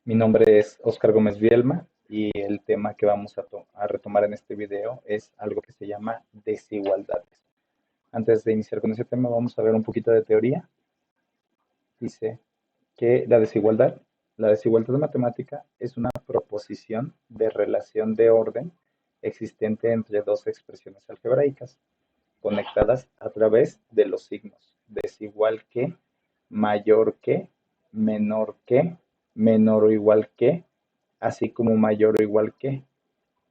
Mi nombre es Oscar Gómez Vielma y el tema que vamos a retomar en este video es algo que se llama desigualdades. Antes de iniciar con ese tema, vamos a ver un poquito de teoría. Dice que la desigualdad matemática es una proposición de relación de orden existente entre dos expresiones algebraicas conectadas a través de los signos desigual que, mayor que, menor o igual que, así como mayor o igual que,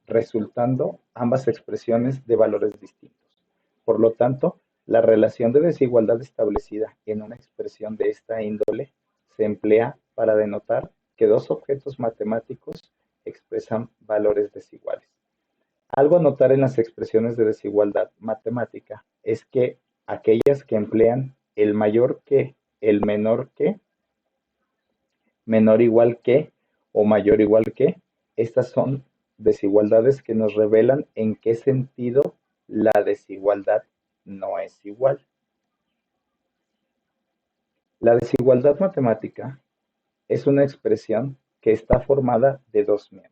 resultando ambas expresiones de valores distintos. Por lo tanto, la relación de desigualdad establecida en una expresión de esta índole se emplea para denotar que dos objetos matemáticos expresan valores desiguales. Algo a notar en las expresiones de desigualdad matemática es que aquellas que emplean el mayor que, el menor que, menor igual que o mayor igual que, estas son desigualdades que nos revelan en qué sentido la desigualdad no es igual. La desigualdad matemática es una expresión que está formada de dos miembros.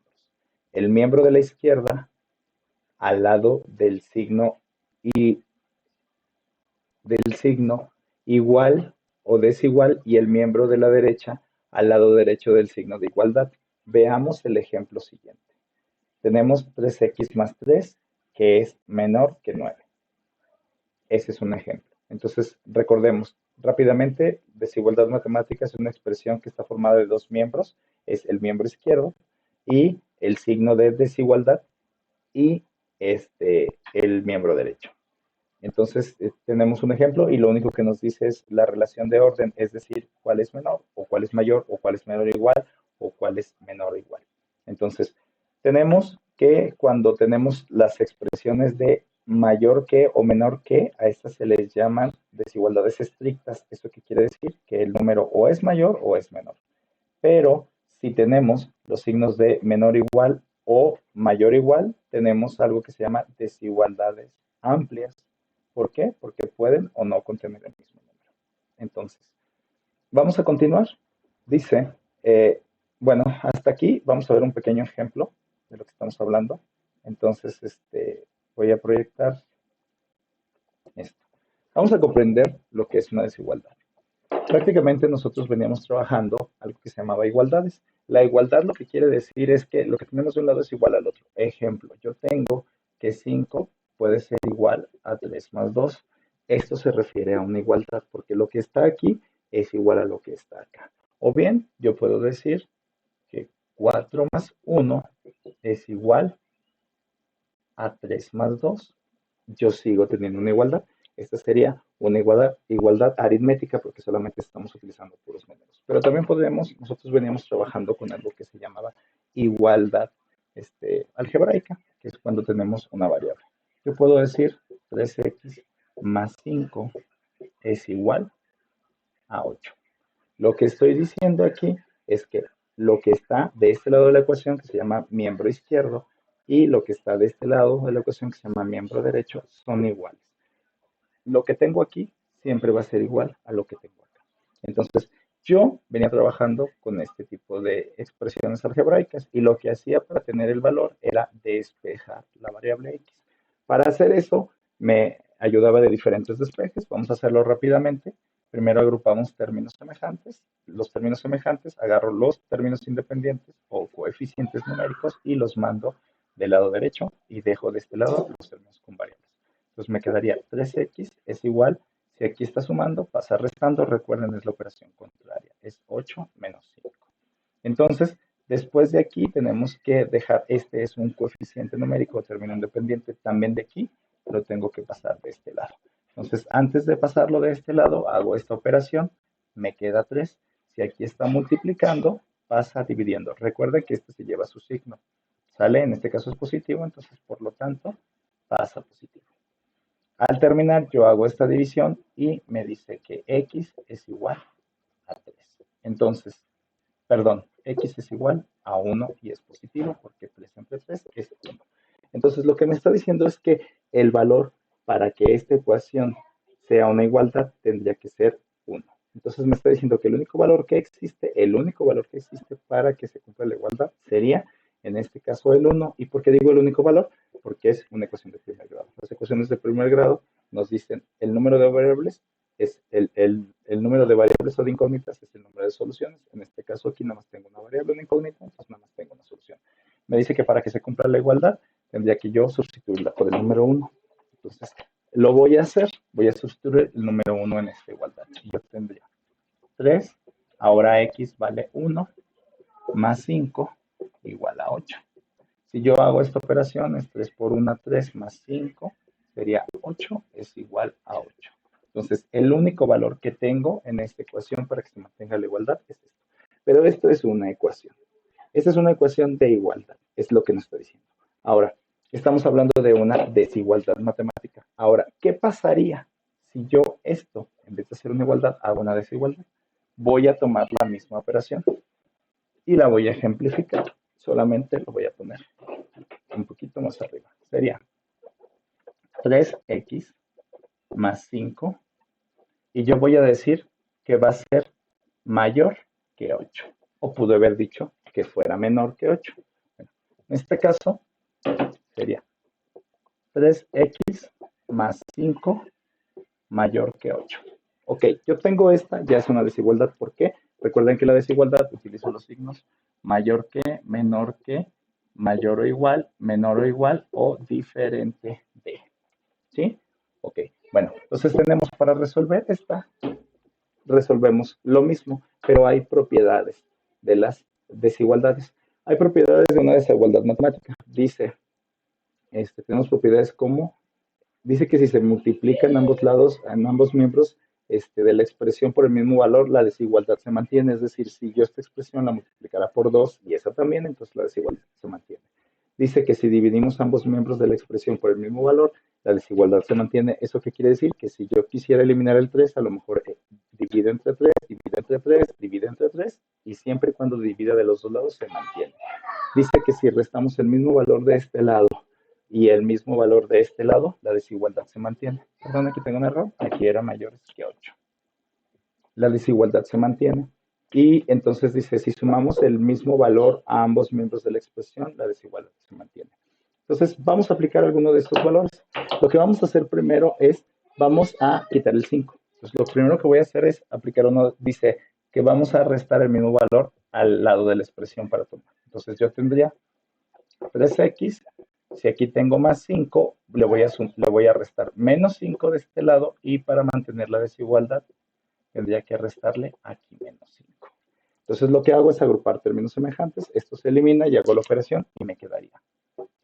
El miembro de la izquierda al lado y del signo igual o desigual y el miembro de la derecha al lado derecho del signo de igualdad. Veamos el ejemplo siguiente. Tenemos 3x más 3, que es menor que 9. Ese es un ejemplo. Entonces, recordemos rápidamente, desigualdad matemática es una expresión que está formada de dos miembros, es el miembro izquierdo y el signo de desigualdad y el miembro derecho. Entonces, tenemos un ejemplo y lo único que nos dice es la relación de orden, es decir, cuál es menor o cuál es mayor o cuál es menor o igual o cuál es menor o igual. Entonces, tenemos que cuando tenemos las expresiones de mayor que o menor que, a estas se les llaman desigualdades estrictas. ¿Esto qué quiere decir? Que el número o es mayor o es menor. Pero si tenemos los signos de menor igual o mayor igual, tenemos algo que se llama desigualdades amplias. ¿Por qué? Porque pueden o no contener el mismo número. Entonces, vamos a continuar. Dice, bueno, hasta aquí vamos a ver un pequeño ejemplo de lo que estamos hablando. Entonces, voy a proyectar esto. Vamos a comprender lo que es una desigualdad. Prácticamente nosotros veníamos trabajando algo que se llamaba igualdades. La igualdad lo que quiere decir es que lo que tenemos de un lado es igual al otro. Ejemplo, yo tengo que 5 puede ser igual a 3 más 2. Esto se refiere a una igualdad porque lo que está aquí es igual a lo que está acá. O bien, yo puedo decir que 4 más 1 es igual a 3 más 2. Yo sigo teniendo una igualdad. Esta sería una igualdad aritmética porque solamente estamos utilizando puros números. Pero también nosotros veníamos trabajando con algo que se llamaba igualdad algebraica, que es cuando tenemos una variable. Yo puedo decir 3x más 5 es igual a 8. Lo que estoy diciendo aquí es que lo que está de este lado de la ecuación, que se llama miembro izquierdo, y lo que está de este lado de la ecuación, que se llama miembro derecho, son iguales. Lo que tengo aquí siempre va a ser igual a lo que tengo acá. Entonces, yo venía trabajando con este tipo de expresiones algebraicas y lo que hacía para tener el valor era despejar la variable x. Para hacer eso, me ayudaba de diferentes despejes. Vamos a hacerlo rápidamente. Primero agrupamos términos semejantes. Los términos semejantes, agarro los términos independientes o coeficientes numéricos y los mando del lado derecho y dejo de este lado los términos con variables. Entonces me quedaría 3x es igual, si aquí está sumando, pasa restando, recuerden es la operación contraria, es 8 menos 5. Entonces, después de aquí tenemos que dejar, este es un coeficiente numérico o término independiente, también de aquí lo tengo que pasar de este lado. Entonces, antes de pasarlo de este lado, hago esta operación, me queda 3. Si aquí está multiplicando, pasa dividiendo. Recuerden que este se lleva su signo. ¿Sale? En este caso es positivo, entonces por lo tanto pasa positivo. Al terminar, yo hago esta división y me dice que x es igual a 3. Entonces, perdón, x es igual a 1 y es positivo porque 3 entre 3 es 1. Entonces, lo que me está diciendo es que el valor para que esta ecuación sea una igualdad tendría que ser 1. Entonces me está diciendo que el único valor que existe para que se cumpla la igualdad sería, en este caso, el uno. ¿Y por qué digo el único valor? Porque es una ecuación de primer grado. Las ecuaciones de primer grado nos dicen el número de variables es el número de variables o de incógnitas es el número de soluciones. En este caso aquí nada más tengo una variable, una incógnita, entonces nada más tengo una solución. Me dice que para que se cumpla la igualdad tendría que yo sustituirla por el número uno. Entonces lo voy a hacer, voy a sustituir el número uno en esta igualdad. Yo tendría 3, ahora x vale 1 más 5 igual a 8. Si yo hago esta operación, es 3 por 1, 3 más 5 sería 8, es igual a 8. Entonces, el único valor que tengo en esta ecuación para que se mantenga la igualdad es esto. Pero esto es una ecuación. Esta es una ecuación de igualdad, es lo que nos está diciendo. Ahora, estamos hablando de una desigualdad matemática. Ahora, ¿qué pasaría si yo esto, en vez de hacer una igualdad, hago una desigualdad? Voy a tomar la misma operación y la voy a ejemplificar. Solamente lo voy a poner un poquito más arriba. Sería 3x más 5 y yo voy a decir que va a ser mayor que 8. O pude haber dicho que fuera menor que 8. Bueno, en este caso sería 3x más 5 mayor que 8. Ok, yo tengo esta, ya es una desigualdad. ¿Por qué? Recuerden que la desigualdad utilizo los signos mayor que, menor que, mayor o igual, menor o igual o diferente de. ¿Sí? Ok, bueno, entonces tenemos para resolver esta, resolvemos lo mismo, pero hay propiedades de las desigualdades. Hay propiedades de una desigualdad matemática. Dice, tenemos propiedades como dice que si se multiplica en ambos lados, en ambos miembros de la expresión por el mismo valor, la desigualdad se mantiene. Es decir, si yo esta expresión la multiplicara por 2 y esa también, entonces la desigualdad se mantiene. Dice que si dividimos ambos miembros de la expresión por el mismo valor, la desigualdad se mantiene. ¿Eso qué quiere decir? Que si yo quisiera eliminar el 3, a lo mejor divide entre 3, divide entre 3, divide entre 3, y siempre y cuando divida de los dos lados se mantiene. Dice que si restamos el mismo valor de este lado y el mismo valor de este lado, la desigualdad se mantiene. Perdón, aquí tengo un error. Aquí era mayor que 8. La desigualdad se mantiene. Y entonces dice, si sumamos el mismo valor a ambos miembros de la expresión, la desigualdad se mantiene. Entonces, vamos a aplicar alguno de estos valores. Lo que vamos a hacer primero es, vamos a quitar el 5. Entonces, lo primero que voy a hacer es aplicar uno, dice que vamos a restar el mismo valor al lado de la expresión para tomar. Entonces, yo tendría 3x. Si aquí tengo más 5, le voy a restar menos 5 de este lado y para mantener la desigualdad tendría que restarle aquí menos 5. Entonces lo que hago es agrupar términos semejantes, esto se elimina y hago la operación y me quedaría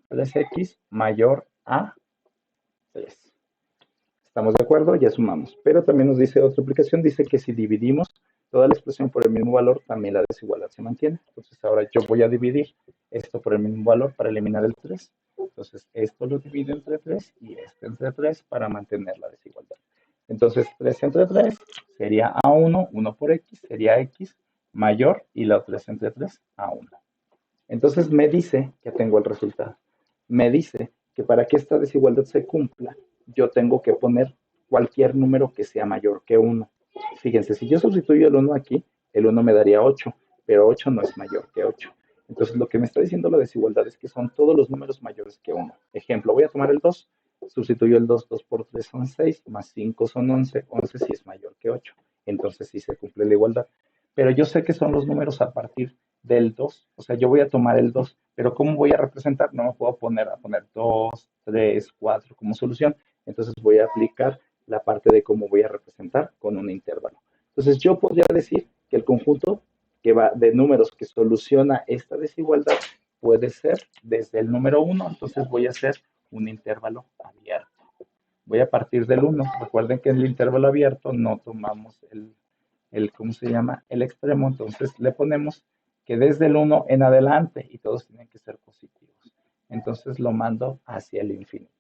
3x mayor a 3. ¿Estamos de acuerdo? Ya sumamos. Pero también nos dice otra aplicación, dice que si dividimos toda la expresión por el mismo valor, también la desigualdad se mantiene. Entonces ahora yo voy a dividir esto por el mismo valor para eliminar el 3. Entonces esto lo divido entre 3 y este entre 3 para mantener la desigualdad. Entonces 3 entre 3 sería A1, 1 por X, sería X mayor y la 3 entre 3, A1. Entonces me dice que tengo el resultado. Me dice que para que esta desigualdad se cumpla, yo tengo que poner cualquier número que sea mayor que 1. Fíjense, si yo sustituyo el 1 aquí, el 1 me daría 8, pero 8 no es mayor que 8. Entonces lo que me está diciendo la desigualdad es que son todos los números mayores que 1. Ejemplo, voy a tomar el 2. Sustituyo el 2, 2 por 3 son 6, más 5 son 11, 11 sí es mayor que 8. Entonces sí se cumple la igualdad. Pero yo sé que son los números a partir del 2, o sea, yo voy a tomar el 2, pero ¿cómo voy a representar? No me puedo poner 2, 3, 4 como solución, entonces voy a aplicar la parte de cómo voy a representar con un intervalo. Entonces yo podría decir que el conjunto que va de números que soluciona esta desigualdad puede ser desde el número 1, entonces voy a hacer un intervalo abierto. Voy a partir del 1. Recuerden que en el intervalo abierto no tomamos ¿cómo se llama? El extremo, entonces le ponemos que desde el 1 en adelante y todos tienen que ser positivos. Entonces lo mando hacia el infinito.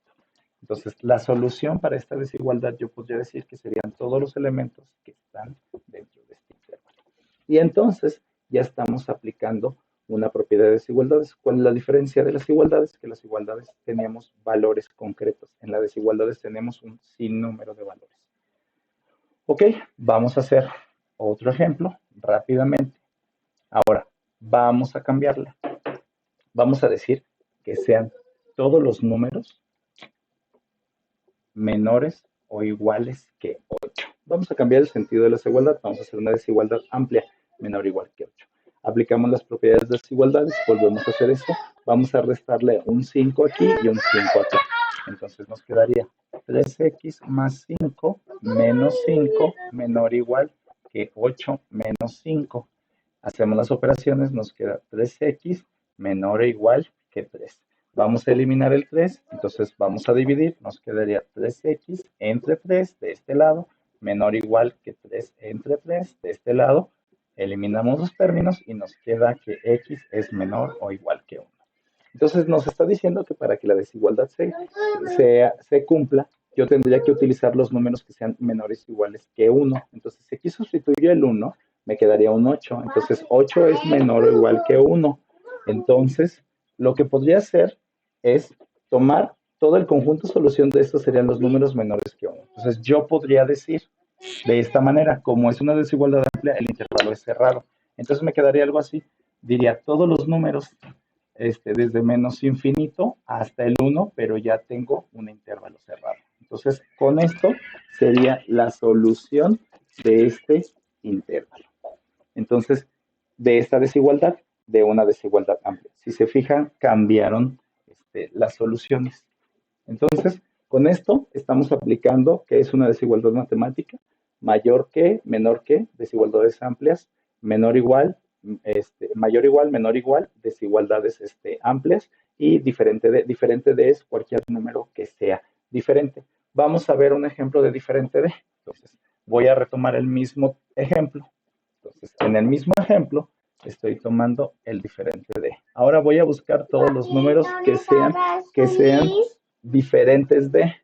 Entonces la solución para esta desigualdad yo podría decir que serían todos los elementos que están dentro de este intervalo. Y entonces ya estamos aplicando una propiedad de desigualdades. ¿Cuál es la diferencia de las igualdades? Que las igualdades teníamos valores concretos. En las desigualdades tenemos un sinnúmero de valores. Ok, vamos a hacer otro ejemplo rápidamente. Ahora, vamos a cambiarla. Vamos a decir que sean todos los números menores o iguales que 8. Vamos a cambiar el sentido de la desigualdad. Vamos a hacer una desigualdad amplia, menor o igual que 8. Aplicamos las propiedades de desigualdades, volvemos a hacer eso. Vamos a restarle un 5 aquí y un 5 acá. Entonces nos quedaría 3x más 5 menos 5 menor o igual que 8 menos 5. Hacemos las operaciones, nos queda 3x menor o igual que 3. Vamos a eliminar el 3, entonces vamos a dividir, nos quedaría 3x entre 3 de este lado, menor o igual que 3 entre 3 de este lado. Eliminamos los términos y nos queda que x es menor o igual que 1. Entonces nos está diciendo que para que la desigualdad se cumpla, yo tendría que utilizar los números que sean menores o iguales que 1. Entonces, si aquí sustituyo el 1, me quedaría un 8. Entonces, 8 es menor o igual que 1. Entonces, lo que podría hacer es tomar todo el conjunto solución de estos serían los números menores que 1. Entonces, yo podría decir de esta manera, como es una desigualdad amplia, el intervalo es cerrado. Entonces, me quedaría algo así. Diría todos los números desde menos infinito hasta el 1, pero ya tengo un intervalo cerrado. Entonces, con esto sería la solución de este intervalo. Entonces, de esta desigualdad, de una desigualdad amplia. Si se fijan, cambiaron las soluciones. Entonces, con esto estamos aplicando que es una desigualdad matemática, mayor que, menor que, desigualdades amplias, menor igual, mayor igual, menor igual, desigualdades amplias y diferente de es cualquier número que sea diferente. Vamos a ver un ejemplo de diferente de. Entonces, voy a retomar el mismo ejemplo. Entonces, en el mismo ejemplo, estoy tomando el diferente de. Ahora voy a buscar todos los números que sean diferentes de.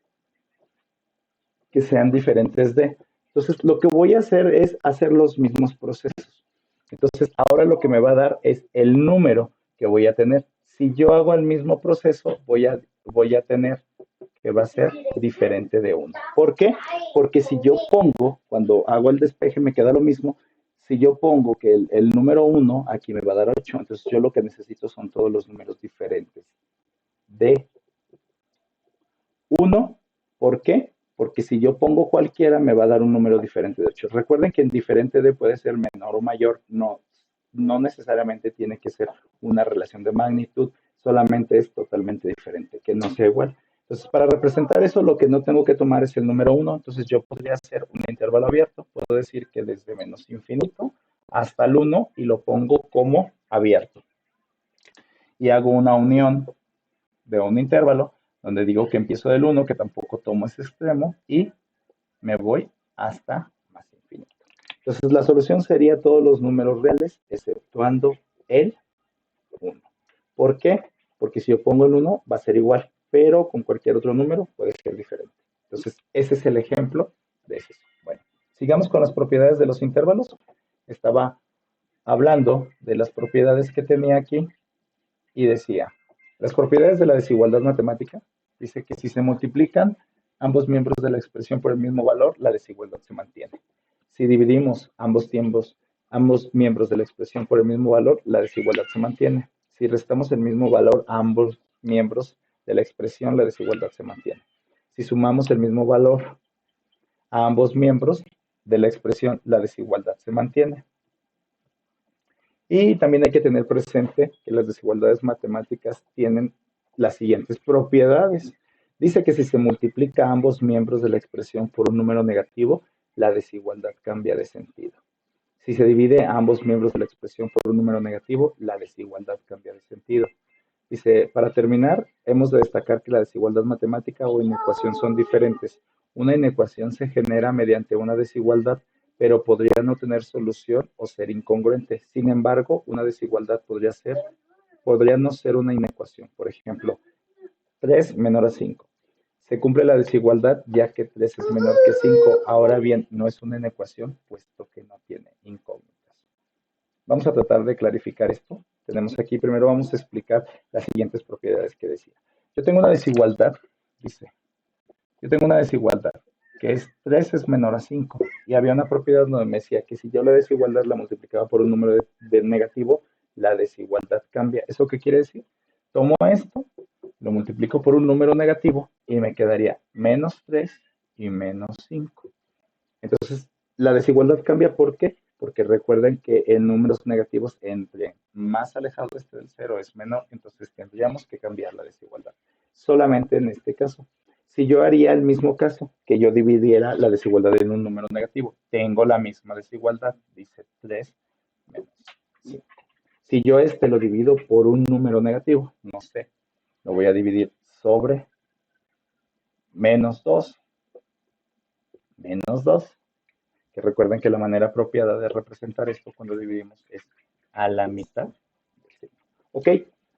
Que sean diferentes de. Entonces, lo que voy a hacer es hacer los mismos procesos. Entonces, ahora lo que me va a dar es el número que voy a tener. Si yo hago el mismo proceso, voy a tener que va a ser diferente de 1. ¿Por qué? Porque si yo pongo, cuando hago el despeje me queda lo mismo, si yo pongo que el número 1 aquí me va a dar 8, entonces yo lo que necesito son todos los números diferentes de 1. ¿Por qué? Porque si yo pongo cualquiera me va a dar un número diferente de 8. Recuerden que en diferente de puede ser menor o mayor, no necesariamente tiene que ser una relación de magnitud, solamente es totalmente diferente, que no sea igual. Entonces, para representar eso, lo que no tengo que tomar es el número 1, entonces yo podría hacer un intervalo abierto, puedo decir que desde menos infinito hasta el 1 y lo pongo como abierto. Y hago una unión de un intervalo donde digo que empiezo del 1, que tampoco tomo ese extremo, y me voy hasta más infinito. Entonces, la solución sería todos los números reales, exceptuando el 1. ¿Por qué? Porque si yo pongo el 1, va a ser igual, pero con cualquier otro número puede ser diferente. Entonces, ese es el ejemplo de eso. Bueno, sigamos con las propiedades de los intervalos. Estaba hablando de las propiedades que tenía aquí y decía, las propiedades de la desigualdad matemática, dice que si se multiplican ambos miembros de la expresión por el mismo valor, la desigualdad se mantiene. Si dividimos ambos miembros de la expresión por el mismo valor, la desigualdad se mantiene. Si restamos el mismo valor a ambos miembros de la expresión, la desigualdad se mantiene. Si sumamos el mismo valor a ambos miembros de la expresión, la desigualdad se mantiene. Y también hay que tener presente que las desigualdades matemáticas tienen las siguientes propiedades. Dice que si se multiplica ambos miembros de la expresión por un número negativo, la desigualdad cambia de sentido. Si se divide a ambos miembros de la expresión por un número negativo, la desigualdad cambia de sentido. Dice, para terminar, hemos de destacar que la desigualdad matemática o inecuación son diferentes. Una inecuación se genera mediante una desigualdad, pero podría no tener solución o ser incongruente. Sin embargo, una desigualdad podría no ser una inecuación. Por ejemplo, 3 menor a 5. Se cumple la desigualdad ya que 3 es menor que 5. Ahora bien, no es una inecuación, puesto que no tiene incógnitas. Vamos a tratar de clarificar esto. Tenemos aquí, primero vamos a explicar las siguientes propiedades que decía. Yo tengo una desigualdad, dice. Yo tengo una desigualdad que es 3 es menor a 5. Y había una propiedad donde me decía que si yo la desigualdad la multiplicaba por un número de negativo, la desigualdad cambia. ¿Eso qué quiere decir? Tomo esto, lo multiplico por un número negativo y me quedaría menos 3 y menos 5. Entonces, la desigualdad cambia. ¿Por qué? Porque recuerden que en números negativos, entre más alejado esté del cero es menor, entonces tendríamos que cambiar la desigualdad. Solamente en este caso. Si yo haría el mismo caso, que yo dividiera la desigualdad en un número negativo, tengo la misma desigualdad, dice 3 menos 5. Si yo este lo divido por un número negativo, no sé, lo voy a dividir sobre menos 2, que recuerden que la manera apropiada de representar esto cuando dividimos es a la mitad. Ok,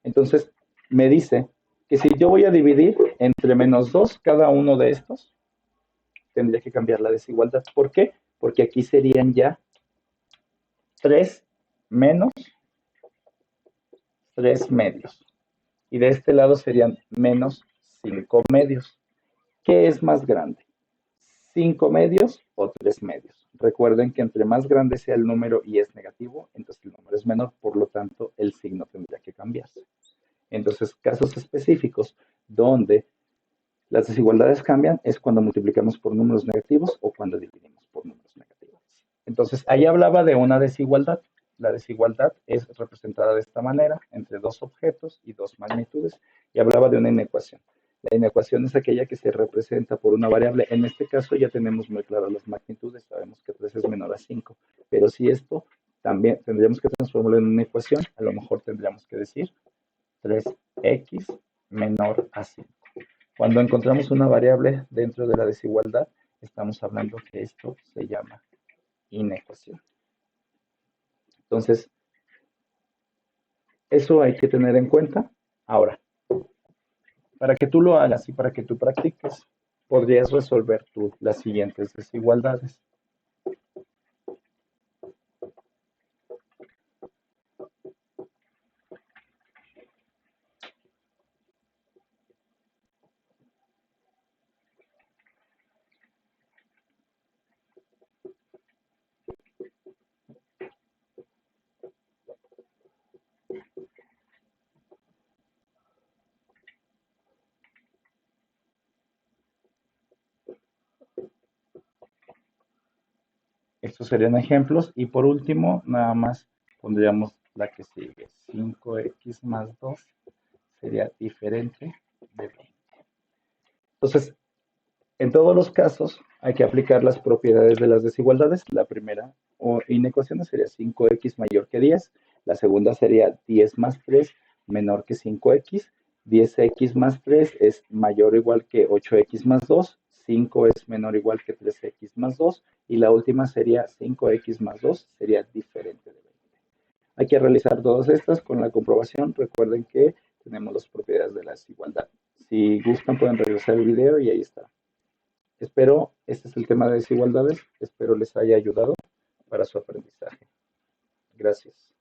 entonces me dice que si yo voy a dividir entre -2 cada uno de estos, tendría que cambiar la desigualdad. ¿Por qué? Porque aquí serían ya 3 menos 3 medios. Y de este lado serían menos 5 medios. ¿Qué es más grande? ¿5 medios o 3 medios? Recuerden que entre más grande sea el número y es negativo, entonces el número es menor, por lo tanto el signo tendría que cambiarse. Entonces, casos específicos donde las desigualdades cambian es cuando multiplicamos por números negativos o cuando dividimos por números negativos. Entonces, ahí hablaba de una desigualdad. La desigualdad es representada de esta manera, entre dos objetos y dos magnitudes, y hablaba de una inecuación. La inecuación es aquella que se representa por una variable. En este caso ya tenemos muy claras las magnitudes, sabemos que 3 es menor a 5, pero si esto también tendríamos que transformarlo en una ecuación, a lo mejor tendríamos que decir 3x menor a 5. Cuando encontramos una variable dentro de la desigualdad, estamos hablando que esto se llama inecuación. Entonces, eso hay que tener en cuenta. Ahora, para que tú lo hagas y para que tú practiques, podrías resolver tú las siguientes desigualdades. Estos serían ejemplos y por último, nada más pondríamos la que sigue. 5x más 2 sería diferente de 20. Entonces, en todos los casos hay que aplicar las propiedades de las desigualdades. La primera inecuación sería 5x mayor que 10. La segunda sería 10 más 3 menor que 5x. 10x más 3 es mayor o igual que 8x más 2. 5 es menor o igual que 3x más 2. Y la última sería 5x más 2 sería diferente de 20. Hay que realizar todas estas con la comprobación. Recuerden que tenemos las propiedades de la desigualdad. Si gustan pueden regresar el video y ahí está. Espero, este es el tema de desigualdades, espero les haya ayudado para su aprendizaje. Gracias.